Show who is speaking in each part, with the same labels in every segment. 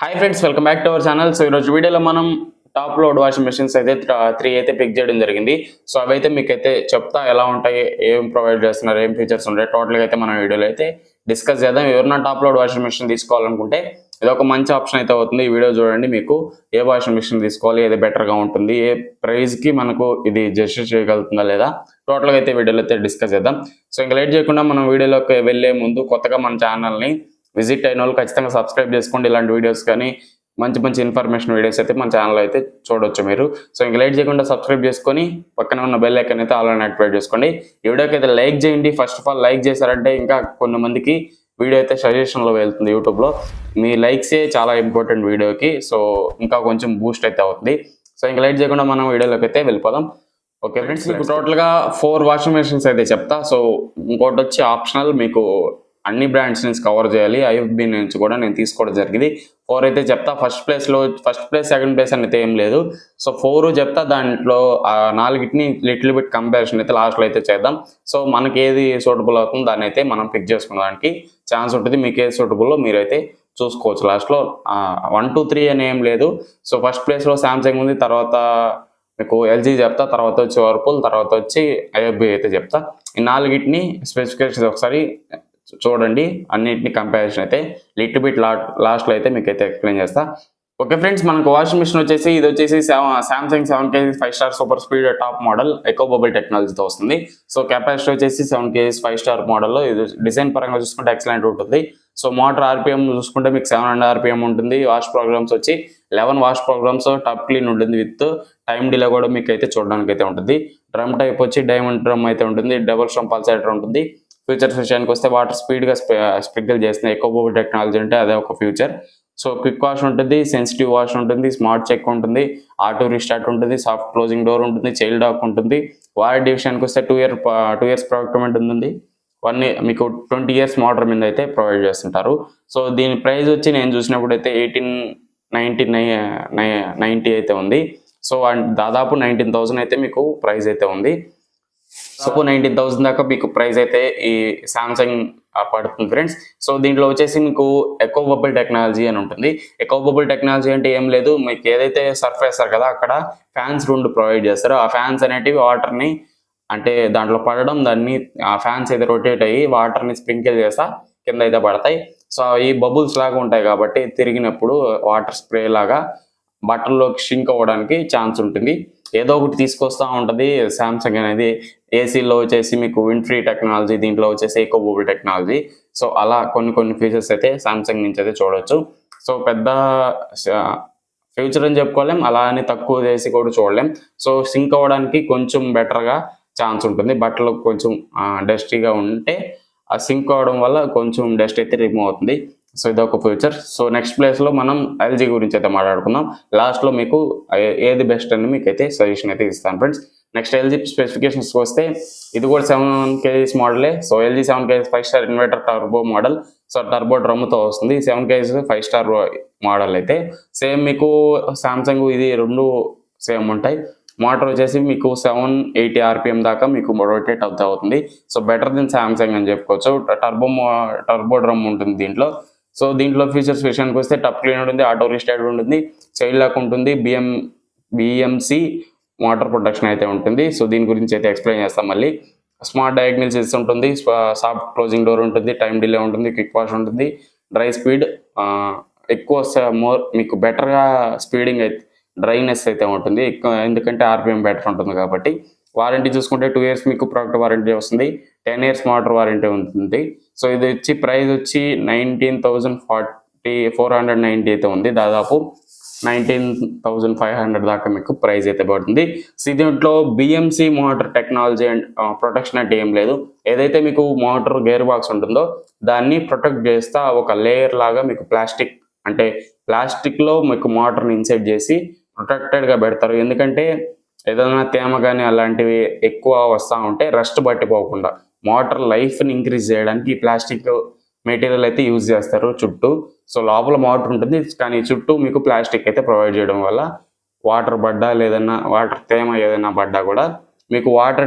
Speaker 1: Hi friends, welcome back to our channel. So ఈరోజు వీడియోలో మనం టాప్ లోడ్ వాషింగ్ మెషిన్స్ అయితే 3 అయితే పిక్ చేయడం జరిగింది. సో అవైతే మీకైతే చెప్తా ఎలా ఉంటాయి, ఏం ప్రొవైడ్ చేస్తున్నారు, ఏం ఫీచర్స్ ఉంటాయి, టోటల్గా అయితే మనం వీడియోలో అయితే డిస్కస్ చేద్దాం. ఎవరైనా టాప్ లోడ్ వాషింగ్ మెషిన్ తీసుకోవాలనుకుంటే ఇది ఒక మంచి ఆప్షన్ అయితే అవుతుంది. ఈ వీడియో చూడండి, మీకు ఏ వాషింగ్ మెషిన్ తీసుకోవాలి, ఏది బెటర్గా ఉంటుంది, ఏ ప్రైస్కి మనకు ఇది జస్టిస్ చేయగలుగుతుందా లేదా, టోటల్గా అయితే వీడియోలో అయితే డిస్కస్ చేద్దాం. సో ఇంకా లేట్ చేయకుండా మనం వీడియోలోకి వెళ్ళే ముందు కొత్తగా మన ఛానల్ని విజిట్ అయిన వాళ్ళు ఖచ్చితంగా సబ్స్క్రైబ్ చేసుకోండి. ఇలాంటి వీడియోస్ కానీ మంచి మంచి ఇన్ఫర్మేషన్ వీడియోస్ అయితే మన ఛానల్ అయితే చూడొచ్చు మీరు. సో ఇంకా లేట్ చేయకుండా సబ్స్క్రైబ్ చేసుకొని పక్కన ఉన్న బెల్ ఐకాన్ అయితే ఆల్రెడీ యాక్టివేట్ చేసుకోండి. ఈ వీడియోకి అయితే లైక్ చేయండి. ఫస్ట్ ఆఫ్ ఆల్ లైక్ చేశారంటే ఇంకా కొంతమందికి వీడియో అయితే సజెషన్లో వెళ్తుంది యూట్యూబ్లో. మీ లైక్సే చాలా ఇంపార్టెంట్ వీడియోకి. సో ఇంకా కొంచెం బూస్ట్ అయితే అవుతుంది. సో ఇంకా లేట్ చేయకుండా మనం వీడియోలోకి అయితే వెళ్ళిపోదాం. ఓకే ఫ్రెండ్స్, మీకు టోటల్గా 4 వాషింగ్ మెషిన్స్ అయితే చెప్తా. సో ఇంకోటి వచ్చి ఆప్షనల్, మీకు అన్ని బ్రాండ్స్ నుంచి కవర్ చేయాలి. ఐఎఫ్బి నుంచి కూడా నేను తీసుకోవడం జరిగింది. 4 అయితే చెప్తా. ఫస్ట్ ప్లేస్, సెకండ్ ప్లేస్ అనేది ఏం లేదు. సో 4 చెప్తా. దాంట్లో 4ని లిటిల్ బిట్ కంపారిజన్ అయితే లాస్ట్లో అయితే చేద్దాం. సో మనకి ఏది సూటబుల్ అవుతుందో దాన్ని అయితే మనం పిక్ చేసుకోవడానికి ఛాన్స్ ఉంటుంది. మీకు ఏది సూటబుల్లో మీరైతే చూసుకోవచ్చు. లాస్ట్లో 1, 2, 3 అని ఏం లేదు. సో ఫస్ట్ ప్లేస్లో శాంసంగ్ ఉంది, తర్వాత మీకు ఎల్జీ చెప్తా, తర్వాత వచ్చి వర్పూల్, తర్వాత వచ్చి ఐఎఫ్బి అయితే చెప్తా. ఈ 4ని స్పెసిఫికేషన్స్ ఒకసారి చూడండి. అన్నింటినీ కంపారిజన్ అయితే లిటిల్ బిట్ లాస్ట్లో అయితే మీకు అయితే ఎక్స్ప్లెయిన్ చేస్తా. ఓకే ఫ్రెండ్స్, మనకు వాషింగ్ మిషన్ వచ్చేసి ఇది వచ్చేసి Samsung 7 kg 5 star super speed top model eco bubble టెక్నాలజీతో వస్తుంది. సో కెపాసిటీ వచ్చేసి 7 kg 5 స్టార్ మోడల్లో. ఇది డిజైన్ పరంగా చూసుకుంటే ఎక్సలెంట్ ఉంటుంది. సో మోటార్ ఆర్పిఎం చూసుకుంటే మీకు 7.5 RPM ఉంటుంది. వాష్ ప్రోగ్రామ్స్ వచ్చి 11 వాష్ ప్రోగ్రామ్స్, టాప్ క్లీన్ ఉంటుంది విత్ టైం డిలే కూడా మీకు అయితే చూడడానికి అయితే ఉంటుంది. డ్రమ్ టైప్ వచ్చి డైమండ్ డ్రమ్ అయితే ఉంటుంది. డబుల్ స్ట్రమ్ పల్సేటర్ ఉంటుంది. ఫ్యూచర్స్ విషయానికి వస్తే వాటర్ స్పీడ్గా స్ప్రింకిల్ చేసిన ఎకో బబుల్ టెక్నాలజీ అంటే అదే ఒక ఫ్యూచర్. సో క్విక్ వాష్ ఉంటుంది, సెన్సిటివ్ వాష్ ఉంటుంది, స్మార్ట్ చెక్ ఉంటుంది, ఆటో రీస్టార్ట్ ఉంటుంది, సాఫ్ట్ క్లోజింగ్ డోర్ ఉంటుంది, చైల్డ్ లాక్ ఉంటుంది. వారంటీ విషయానికి వస్తే 2 ఇయర్స్ ప్రొక్యూర్మెంట్ ఉంది. మీకు 20 years మోటార్ మీద అయితే ప్రొవైడ్ చేస్తుంటారు. సో దీని ప్రైస్ వచ్చి నేను చూసినప్పుడు అయితే 1890 అయితే ఉంది. సో దాదాపు 19,000 అయితే మీకు ప్రైస్ అయితే ఉంది. సో 19,000 దాకా మీకు ప్రైస్ అయితే ఈ శాంసంగ్ పడుతుంది ఫ్రెండ్స్. సో దీంట్లో వచ్చేసి మీకు ఎకో బబుల్ టెక్నాలజీ అని ఉంటుంది. ఎకో బబుల్ టెక్నాలజీ అంటే ఏం లేదు, మీకు ఏదైతే సర్ఫ్ వేస్తారు కదా అక్కడ ఫ్యాన్స్ 2 ప్రొవైడ్ చేస్తారు. ఆ ఫ్యాన్స్ అనేటివి వాటర్ని అంటే దాంట్లో పడడం, దాన్ని ఆ ఫ్యాన్స్ అయితే రొటేట్ అయ్యి వాటర్ని స్ప్రింకిల్ చేస్తా కింద అయితే పడతాయి. సో ఈ బబుల్స్ లాగా ఉంటాయి కాబట్టి తిరిగినప్పుడు వాటర్ స్ప్రే లాగా బట్టల్లోకి షింక్ అవ్వడానికి ఛాన్స్ ఉంటుంది. ఏదో ఒకటి తీసుకొస్తూ ఉంటుంది శాంసంగ్ అనేది. ఏసీలో వచ్చేసి మీకు విండ్ ఫ్రీ టెక్నాలజీ, దీంట్లో వచ్చేసి ఎకో బబుల్ టెక్నాలజీ. సో అలా కొన్ని ఫీచర్స్ అయితే శాంసంగ్ నుంచి అయితే చూడవచ్చు. సో పెద్ద ఫ్యూచర్ అని చెప్పుకోలేం, అలా అని తక్కువ చేసి కూడా చూడలేం. సో సింక్ అవ్వడానికి కొంచెం బెటర్గా ఛాన్స్ ఉంటుంది. బట్టలు కొంచెం డస్టీగా ఉంటే ఆ సింక్ అవ్వడం వల్ల కొంచెం డస్ట్ అయితే రిమూవ్ అవుతుంది. సో ఇదొక ఫ్యూచర్. సో నెక్స్ట్ ప్లేస్లో మనం ఎల్జీ గురించి అయితే మాట్లాడుకుందాం. లాస్ట్లో మీకు ఏది బెస్ట్ అని మీకు అయితే సజెషన్ అయితే ఇస్తాను ఫ్రెండ్స్. నెక్స్ట్ ఎల్జీ స్పెసిఫికేషన్స్ వస్తే ఇది కూడా 7 kg మోడలే. So LG 7 kg 5 star inverter turbo model. So turbo డ్రమ్తో వస్తుంది. 7 kg 5 స్టార్ మోడల్ అయితే సేమ్ మీకు శాంసంగ్ ఇది 2 సేమ్ ఉంటాయి. మోటార్ వచ్చేసి మీకు 780 RPM దాకా మీకు రొటేట్ అవుతుంది. సో బెటర్ దెన్ శాంసంగ్ అని చెప్పుకోవచ్చు. టర్బో డ్రమ్ ఉంటుంది దీంట్లో. సో దీంట్లో ఫీచర్స్ విషయానికి వస్తే టప్ క్లీన్ ఉంటుంది, ఆటో రీస్టార్ట్ ఉంటుంది, చైల్డ్ లాక్ ఉంటుంది, బిఎంసి వాటర్ ప్రొటెక్షన్ అయితే ఉంటుంది. సో దీని గురించి అయితే ఎక్స్ప్లెయిన్ చేస్తాం. మళ్ళీ స్మార్ట్ డయాగ్నోసిస్ ఉంటుంది, సాఫ్ట్ క్లోజింగ్ డోర్ ఉంటుంది, టైం డిలే ఉంటుంది, క్విక్ వాష్ ఉంటుంది, డ్రై స్పీడ్ ఎక్కువ మీకు బెటర్గా స్పీడింగ్ అయితే డ్రైనెస్ అయితే ఉంటుంది ఎక్కువ, ఎందుకంటే ఆర్పిఎం బెటర్ ఉంటుంది కాబట్టి. వారంటీ చూసుకుంటే 2 years మీకు ప్రొడక్ట్ వారంటీ వస్తుంది, 10 years మోటార్ వారంటీ ఉంటుంది. సో ఇది వచ్చి ప్రైస్ వచ్చి 19,490 అయితే ఉంది. దాదాపు 19,500 దాకా మీకు ప్రైస్ అయితే పడుతుంది. సో దీంట్లో BMC motor technology and protection అంటే ఏం లేదు. ఏదైతే మీకు మోటార్ గేర్ బాక్స్ ఉంటుందో దాన్ని ప్రొటెక్ట్ చేస్తా ఒక లేయర్ లాగా మీకు ప్లాస్టిక్లో మీకు మోటార్ని ఇన్సెట్ చేసి ప్రొటెక్టెడ్గా పెడతారు. ఎందుకంటే ఏదైనా తేమ కానీ అలాంటివి ఎక్కువ వస్తూ ఉంటే రస్ట్ పట్టిపోకుండా మోటార్ లైఫ్ని ఇంక్రీజ్ చేయడానికి ఈ ప్లాస్టిక్ మెటీరియల్ అయితే యూజ్ చేస్తారు చుట్టూ. సో లోపల మోటార్ ఉంటుంది కానీ చుట్టూ మీకు ప్లాస్టిక్ అయితే ప్రొవైడ్ చేయడం వల్ల వాటర్ పడ్డా లేదన్నా వాటర్ తేమ ఏదైనా పడ్డా కూడా మీకు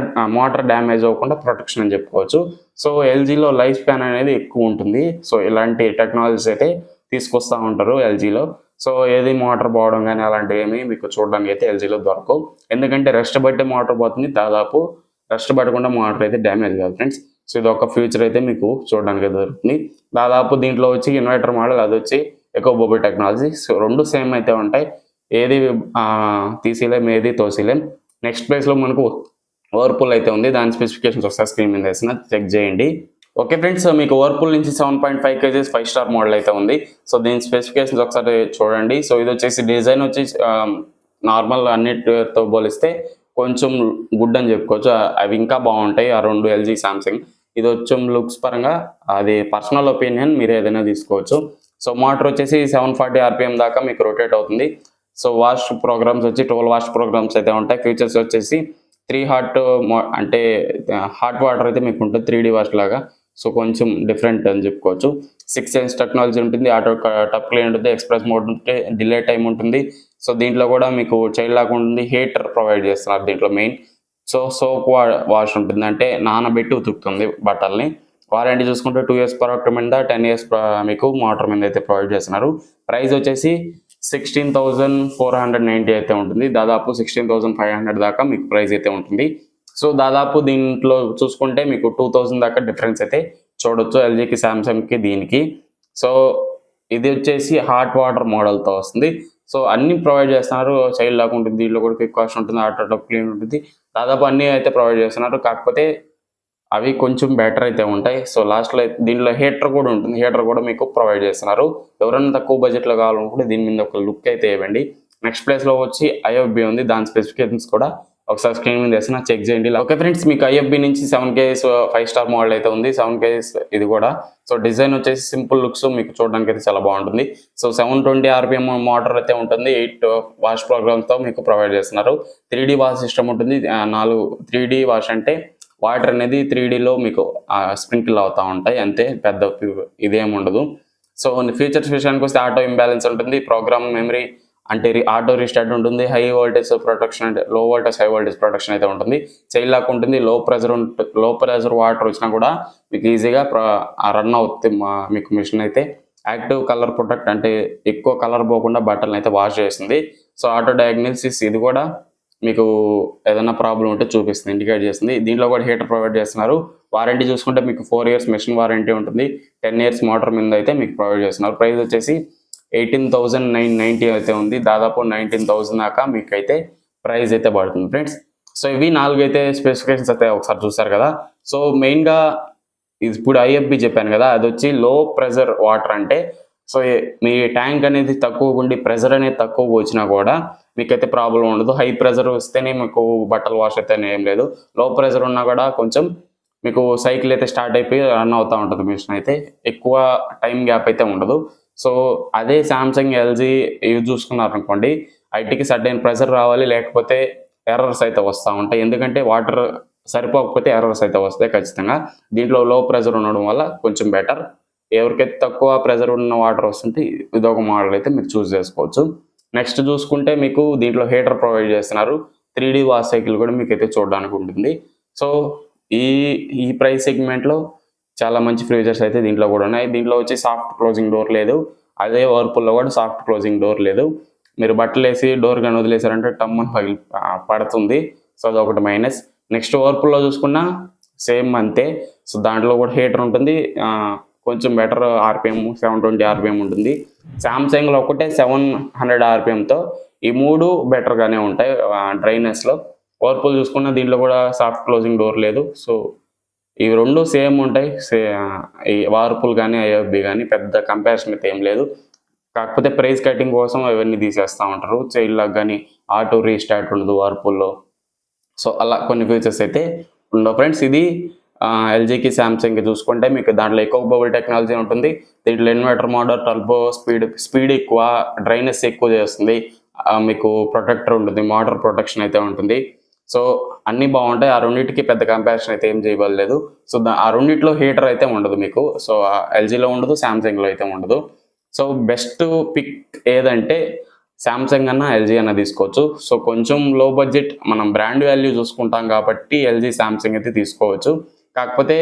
Speaker 1: మోటార్ డ్యామేజ్ అవ్వకుండా ప్రొటెక్షన్ అని చెప్పుకోవచ్చు. సో ఎల్జీలో లైఫ్ స్పాన్ అనేది ఎక్కువ ఉంటుంది. సో ఇలాంటి టెక్నాలజీస్ అయితే తీసుకొస్తూ ఉంటారు ఎల్జీలో. సో ఏది మోటార్ పోవడం కానీ అలాంటివి ఏమి మీకు చూడడానికి అయితే ఎల్జీలో దొరకవు. ఎందుకంటే రెస్ట్ బట్టి మోటార్ పోతుంది, దాదాపు రెస్ట్ పట్టకుండా మోటార్ అయితే డ్యామేజ్ కాదు ఫ్రెండ్స్. సో ఇది ఒక ఫ్యూచర్ అయితే మీకు చూడడానికి దొరుకుతుంది. దాదాపు దీంట్లో వచ్చి ఇన్వర్టర్ మోడల్, అది వచ్చి ఎకో బోబీ టెక్నాలజీ. సో రెండు సేమ్ అయితే ఉంటాయి, ఏది తీసిలేం ఏది తోసిలేం. నెక్స్ట్ ప్లేస్లో మనకు వర్పూల్ అయితే ఉంది, దాని స్పెసిఫికేషన్స్ ఒకసారి స్క్రీన్ మీద వేసిన చెక్ చేయండి. ఓకే ఫ్రెండ్స్, మీకు వర్పూల్ నుంచి 7.5 kgs 5 స్టార్ మోడల్ అయితే ఉంది. సో దీని స్పెసిఫికేషన్స్ ఒకసారి చూడండి. సో ఇది వచ్చేసి డిజైన్ వచ్చి నార్మల్ అన్నిటితో పోలిస్తే కొంచెం గుడ్ అని చెప్పుకోవచ్చు. అవి ఇంకా బాగుంటాయి ఆ రెండు ఎల్జీ సామ్సంగ్. ఇది వచ్చి లుక్స్ పరంగా అది పర్సనల్ ఒపీనియన్, మీరు ఏదైనా తీసుకోవచ్చు. సో మోటార్ వచ్చేసి 740 RPM దాకా మీకు రొటేట్ అవుతుంది. సో వాష్ ప్రోగ్రామ్స్ వచ్చి 12 వాష్ ప్రోగ్రామ్స్ అయితే ఉంటాయి. ఫీచర్స్ వచ్చేసి 3 హాట్ అంటే హాట్ వాటర్ అయితే మీకు ఉంటుంది 3D వాష్ లాగా. సో కొంచెం డిఫరెంట్ అని చెప్పుకోవచ్చు. 6 సెన్స్ టెక్నాలజీ ఉంటుంది, ఆటో టప్ క్లీన్ ఉంటుంది, ఎక్స్ప్రెస్ మోడ్ ఉంటుంది, డిలే టైం ఉంటుంది. సో దీంట్లో కూడా మీకు చైల్డ్ లాక్ ఉంటుంది, హీటర్ ప్రొవైడ్ చేస్తున్నారు దీంట్లో మెయిన్. సో సోప్ వాష్ ఉంటుంది, అంటే నానబెట్టి ఉతుకుతుంది బట్టల్ని. వారంటీ చూసుకుంటే 2 years ప్రోడక్ట్ మీద 10 years మీకు మోటార్ మీద అయితే ప్రొవైడ్ చేస్తున్నారు. ప్రైస్ వచ్చేసి 16,490 అయితే ఉంటుంది, దాదాపు 16,500 దాకా మీకు ప్రైస్ అయితే ఉంటుంది. సో దాదాపు దీంట్లో చూసుకుంటే మీకు 2,000 దాకా డిఫరెన్స్ అయితే చూడొచ్చు ఎల్జీకి, శాంసంగ్కి, దీనికి. సో ఇది వచ్చేసి హాట్ వాటర్ మోడల్తో వస్తుంది. సో అన్ని ప్రొవైడ్ చేస్తున్నారు, చైల్డ్ లాక్ ఉంటుంది, దీంట్లో కూడా క్విక్ వాష్ ఉంటుంది, ఆటో టప్ క్లీన్ ఉంటుంది, దాదాపు అన్నీ అయితే ప్రొవైడ్ చేస్తున్నారు. కాకపోతే అవి కొంచెం బెటర్ అయితే ఉంటాయి. సో లాస్ట్లో దీంట్లో హీటర్ కూడా ఉంటుంది, హీటర్ కూడా మీకు ప్రొవైడ్ చేస్తున్నారు. ఎవరైనా తక్కువ బడ్జెట్లో కావాలనుకుంటే దీని మీద ఒక లుక్ అయితే ఇవ్వండి. నెక్స్ట్ ప్లేస్లో వచ్చి ఐఎఫ్బి ఉంది, దాని స్పెసిఫికేషన్స్ కూడా ఒకసారి స్క్రీన్ మీద వేసిన చెక్ చేయండి. ఓకే ఫ్రెండ్స్, మీకు ఐఎఫ్బి నుంచి 7 kgs 5 స్టార్ మోడల్ అయితే ఉంది, 7 kgs ఇది కూడా. సో డిజైన్ వచ్చేసి సింపుల్ లుక్స్ మీకు చూడడానికి అయితే చాలా బాగుంటుంది. సో 720 RPM మోటార్ అయితే ఉంటుంది, 8 వాష్ ప్రోగ్రామ్స్తో మీకు ప్రొవైడ్ చేస్తున్నారు. 3D వాష్ సిస్టమ్ ఉంటుంది, 4 3D వాష్ అంటే వాటర్ అనేది 3Dలో మీకు స్ప్రింకిల్ అవుతూ ఉంటాయి, అంతే, పెద్ద ఇదేమి ఉండదు. సో ఫీచర్స్ విషయానికి వస్తే ఆటో ఇంబ్యాలెన్స్ ఉంటుంది, ప్రోగ్రామ్ మెమరీ అంటే ఆటో రీస్టార్ట్ ఉంటుంది, హై వోల్టేజ్ ప్రొటెక్షన్ అంటే లో వోల్టేజ్ హై వోల్టేజ్ ప్రొటెక్షన్ అయితే ఉంటుంది, చైల్డ్ లాక్ ఉంటుంది, లో ప్రెజర్ వాటర్ వచ్చినా కూడా మీకు ఈజీగా రన్ అవుతుంది మీకు మిషన్ అయితే. యాక్టివ్ కలర్ ప్రొటెక్ట్ అంటే ఎక్కువ కలర్ పోకుండా బట్టలను అయితే వాష్ చేస్తుంది. సో ఆటో డయాగ్నోసిస్ ఇది కూడా మీకు ఏదైనా ప్రాబ్లం ఉంటే చూపిస్తుంది, ఇండికేట్ చేస్తుంది. దీంట్లో కూడా హీటర్ ప్రొవైడ్ చేస్తున్నారు. వారంటీ చూసుకుంటే మీకు 4 years మెషిన్ వారంటీ ఉంటుంది, 10 years మోటార్ మీద అయితే మీకు ప్రొవైడ్ చేస్తున్నారు. ప్రైస్ వచ్చేసి 18,990 అయితే ఉంది, దాదాపు 19,000 దాకా మీకు అయితే ప్రైస్ అయితే పడుతుంది ఫ్రెండ్స్. సో ఇవి 4 అయితే స్పెసిఫికేషన్స్ అయితే ఒకసారి చూస్తారు కదా. సో మెయిన్గా ఇప్పుడు ఐఎఫ్బి చెప్పాను కదా, అది వచ్చి లో ప్రెజర్ వాటర్ అంటే సో మీ ట్యాంక్ అనేది తక్కువ ఉండి ప్రెజర్ అనేది తక్కువ వచ్చినా కూడా మీకైతే ప్రాబ్లం ఉండదు. హై ప్రెజర్ వస్తేనే మీకు బట్టలు వాష్ అయితే ఏం లేదు, లో ప్రెజర్ ఉన్నా కూడా కొంచెం మీకు సైకిల్ అయితే స్టార్ట్ అయిపోయి రన్ అవుతూ ఉంటుంది మిషన్ అయితే, ఎక్కువ టైం గ్యాప్ అయితే ఉండదు. సో అదే శాంసంగ్ ఎల్జీ యూజ్ చూసుకున్నారు అనుకోండి, ఐటీకి సర్టెన్ ప్రెజర్ రావాలి, లేకపోతే ఎర్రర్స్ అయితే వస్తూ ఉంటాయి. ఎందుకంటే వాటర్ సరిపోకపోతే ఎర్రర్స్ అయితే వస్తాయి ఖచ్చితంగా. దీంట్లో లో ప్రెజర్ ఉండడం వల్ల కొంచెం బెటర్. ఎవరికైతే తక్కువ ప్రెజర్ ఉన్న వాటర్ వస్తుంటే ఇదొక మోడల్ అయితే మీరు చూస్ చేసుకోవచ్చు. నెక్స్ట్ చూసుకుంటే మీకు దీంట్లో హీటర్ ప్రొవైడ్ చేస్తున్నారు, 3D వాష్ సైకిల్ కూడా మీకు అయితే చూడడానికి ఉంటుంది. సో ఈ ప్రైస్ సెగ్మెంట్లో చాలా మంచి ఫీచర్స్ అయితే దీంట్లో కూడా ఉన్నాయి. దీంట్లో వచ్చి సాఫ్ట్ క్లోజింగ్ డోర్ లేదు, అదే వర్పూల్లో కూడా సాఫ్ట్ క్లోజింగ్ డోర్ లేదు. మీరు బట్టలు వేసి డోర్ కానీ వదిలేసారంటే టమ్మని పడుతుంది. సో అదొకటి మైనస్. నెక్స్ట్ వర్పూల్లో చూసుకున్నా సేమ్ అంతే. సో దాంట్లో కూడా హీటర్ ఉంటుంది, కొంచెం బెటర్ RPM 720 RPM ఉంటుంది. శాంసంగ్లో ఒకటే 700 RPMతో ఈ 3 బెటర్గానే ఉంటాయి డ్రైనెస్లో. వర్పూల్ చూసుకున్న దీంట్లో కూడా సాఫ్ట్ క్లోజింగ్ డోర్ లేదు. సో ఇవి రెండు సేమ్ ఉంటాయి, ఈ వర్పూల్ కానీ ఐఎఫ్బి కానీ పెద్ద కంపారిజన్ అయితే ఏం లేదు. కాకపోతే ప్రైస్ కటింగ్ కోసం అవన్నీ తీసేస్తూ ఉంటారు. చైల్డ్ లాక్ కానీ ఆటో రీస్టార్ట్ ఉండదు వర్పూల్లో. సో అలా కొన్ని ఫీచర్స్ అయితే ఉండవు ఫ్రెండ్స్. ఇది ఎల్జీకి శాంసంగ్కి చూసుకుంటే మీకు దాంట్లో ఎకో బబుల్ టెక్నాలజీ ఉంటుంది. దీంట్లో ఇన్వర్టర్ మోడల్, టర్బో స్పీడ్ ఎక్కువ, డ్రైనెస్ ఎక్కువ చేస్తుంది, మీకు ప్రొటెక్టర్ ఉంటుంది, మోటార్ ప్రొటెక్షన్ అయితే ఉంటుంది. సో అన్నీ బాగుంటాయి. ఆ రెండింటికి పెద్ద కంపారిజన్ అయితే ఏం చేయలేదు. సో ఆ రెండింటిలో హీటర్ అయితే ఉండదు మీకు. సో ఎల్జీలో ఉండదు, శాంసంగ్లో అయితే ఉండదు. సో బెస్ట్ పిక్ ఏదంటే శాంసంగ్ అన్న ఎల్జీ అన్న తీసుకోవచ్చు. సో కొంచెం లో బడ్జెట్ మనం బ్రాండ్ వాల్యూ చూసుకుంటాం కాబట్టి ఎల్జీ శాంసంగ్ అయితే తీసుకోవచ్చు. కాకపోతే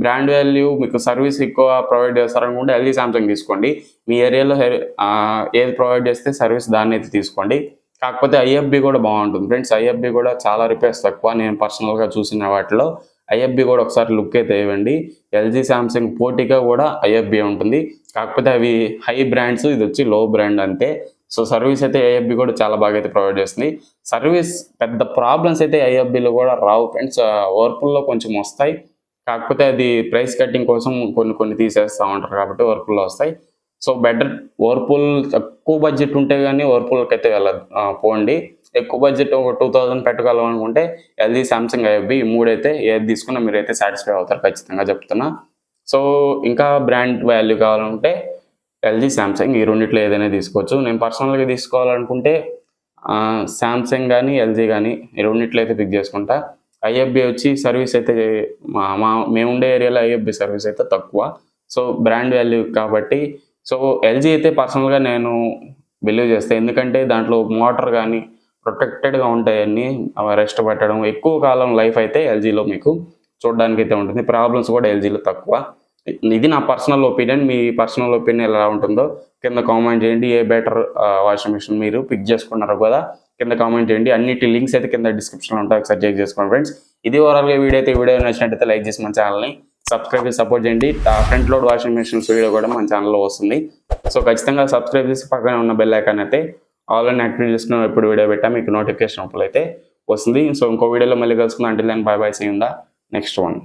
Speaker 1: బ్రాండ్ వాల్యూ మీకు సర్వీస్ ఎక్కువ ప్రొవైడ్ చేస్తారనుకుంటే ఎల్జీ సామ్సంగ్ తీసుకోండి. మీ ఏరియాలో ఏది ప్రొవైడ్ చేస్తే సర్వీస్ దాన్ని అయితే తీసుకోండి. కాకపోతే ఐఎఫ్బి కూడా బాగుంటుంది ఫ్రెండ్స్. ఐఎఫ్బి కూడా చాలా రిపేర్స్ తక్కువ. నేను పర్సనల్గా చూసిన వాటిలో ఐఎఫ్బి కూడా ఒకసారి లుక్ అయితే ఇవ్వండి. ఎల్జీ సామ్సంగ్ పోటీగా కూడా ఐఎఫ్బి ఉంటుంది. కాకపోతే అవి హై బ్రాండ్స్, ఇది వచ్చి లో బ్రాండ్ అంతే. సో సర్వీస్ అయితే ఐఎఫ్బి కూడా చాలా బాగా అయితే ప్రొవైడ్ చేస్తుంది. సర్వీస్ పెద్ద ప్రాబ్లమ్స్ అయితే ఐఎఫ్బిలో కూడా రావు ఫ్రెండ్స్. వర్పుల్లో కొంచెం వస్తాయి. కాకపోతే అది ప్రైస్ కట్టింగ్ కోసం కొన్ని తీసేస్తూ ఉంటారు కాబట్టి వర్పుల్లో వస్తాయి. సో బెటర్ వర్పూల్ తక్కువ బడ్జెట్ ఉంటే కానీ వర్పూల్కి అయితే పోండి. ఎక్కువ బడ్జెట్ ఒక 2000 పెట్టగలనుకుంటే ఎల్జీ సామ్సంగ్ ఐఎఫ్బి ఈ మూడైతే ఏది తీసుకున్నా మీరైతే సాటిస్ఫై అవుతారు ఖచ్చితంగా చెప్తున్నా. సో ఇంకా బ్రాండ్ వాల్యూ కావాలంటే ఎల్జీ సామ్సంగ్ ఈ రెండిట్లో ఏదైనా తీసుకోవచ్చు. నేను పర్సనల్గా తీసుకోవాలనుకుంటే సామ్సంగ్ కానీ ఎల్జీ కానీ ఈ రెండిట్లో అయితే పిక్ చేసుకుంటా. ఐఎఫ్బి వచ్చి సర్వీస్ అయితే మేము ఉండే ఏరియాలో ఐఎఫ్బి సర్వీస్ అయితే తక్కువ. సో బ్రాండ్ వాల్యూ కాబట్టి సో ఎల్జీ అయితే పర్సనల్గా నేను బిలీవ్ చేస్తాను. ఎందుకంటే దాంట్లో మోటార్ కానీ ప్రొటెక్టెడ్గా ఉంటాయి, అన్నీ రెస్ట్ పెట్టడం ఎక్కువ కాలం లైఫ్ అయితే ఎల్జీలో మీకు చూడడానికి అయితే ఉంటుంది. ప్రాబ్లమ్స్ కూడా ఎల్జీలో తక్కువ. ఇది నా పర్సనల్ ఒపీనియన్. మీ పర్సనల్ ఒపీనియన్ ఎలా ఉంటుందో కింద కామెంట్ చేయండి. ఏ బెటర్ వాషింగ్ మిషన్ మీరు పిక్ చేసుకున్నారు కదా కింద కామెంట్ చేయండి. అన్నిటి లింక్స్ అయితే కింద డిస్క్రిప్షన్లో ఉంటాయి, ఒకసారి చెక్ చేసుకోండి ఫ్రెండ్స్. ఇది ఓవరాల్గా వీడియో నచ్చినట్టయితే లైక్ చేసి మన ఛానల్ని సబ్స్క్రైబ్ చేసి సపోర్ట్ చేయండి. Front load washing machines video కూడా మన ఛానల్లో వస్తుంది. సో ఖచ్చితంగా సబ్స్క్రైబ్ చేసి పక్కన ఉన్న బెల్ ఐకాన్ అయితే ఆల్ అని యాక్టివేట్ చేసుకున్న ఎప్పుడు వీడియో పెట్టా మీకు నోటిఫికేషన్ అప్పుడు అయితే వస్తుంది. సో ఇంకో వీడియోలో మళ్ళీ కలుసుకుందాం. అంటే bye bye, see in the next one.